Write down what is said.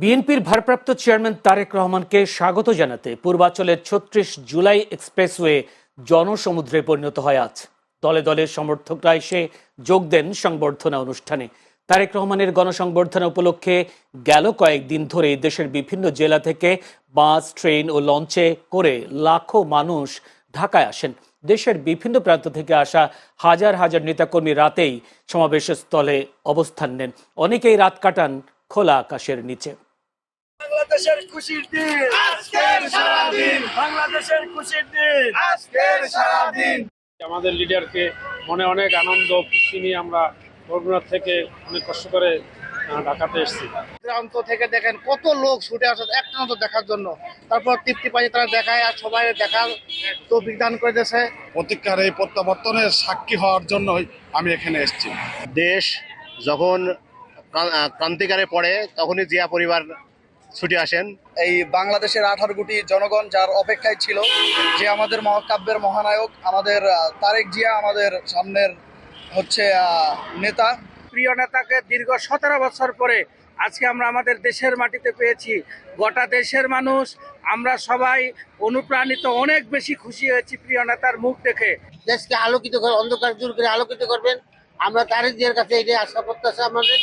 বিএনপির ভারপ্রাপ্ত চেয়ারম্যান তারেক রহমানকে স্বাগত জানাতে পূর্বাঞ্চলের ৩৬ জুলাই এক্সপ্রেসওয়ে জনসমুদ্রে পরিণত হয় আজ। দলে দলে সমর্থকরা এসে যোগ দেন সংবর্ধনা অনুষ্ঠানে। তারেক রহমানের গণসংবর্ধনা উপলক্ষে গেল কয়েকদিন ধরে দেশের বিভিন্ন জেলা থেকে বাস, ট্রেন ও লঞ্চে করে লাখো মানুষ ঢাকায় আসেন। দেশের বিভিন্ন প্রান্ত থেকে আসা হাজার হাজার নেতাকর্মী রাতেই সমাবেশ স্থলে অবস্থান নেন। অনেকেই রাত কাটান খোলা আকাশের নিচে। বাংলাদেশের খুশির দিন আজকের সারাদিন, বাংলাদেশের খুশির দিন আজকের সারাদিন। আমাদের লিডারকে মনে অনেক আনন্দ খুশি নিয়ে আমরা বগুড়া থেকে অনেক কষ্ট করে ঢাকাতে এসেছি। প্রান্ত থেকে দেখেন কত লোক ছুটে আসে একটা মতো দেখার জন্য, তারপর তৃপ্তি পাই তারা দেখায় আর সবাই দেখার তো বিধান করে দিয়েছে। প্রতীক্ষার এই প্রত্যাবর্তনের সাক্ষী হওয়ার জন্যই আমি এখানে এসেছি। দেশ যখন ক্রান্তিকারে পড়ে তখনই জিয়া পরিবার ছুটে আসেন। এই বাংলাদেশের 18 কোটি জনগণ যার অপেক্ষায় ছিল যে আমাদের মহাকাব্যের মহানায়ক আমাদের তারেক জিয়া আমাদের সামনের হচ্ছে নেতা। প্রিয় নেতাকে দীর্ঘ 17 বছর পরে আজকে আমরা আমাদের দেশের মাটিতে পেয়েছি। গোটা দেশের মানুষ আমরা সবাই অনুপ্রাণিত, অনেক বেশি খুশি হয়েছি প্রিয় নেতার মুখ দেখে। দেশকে আলোকিত করে, অন্ধকার দূর করে আলোকিত করবেন। আমরা তারেক জিয়ার কাছে এটাই আশা প্রত্যাশা আমাদের।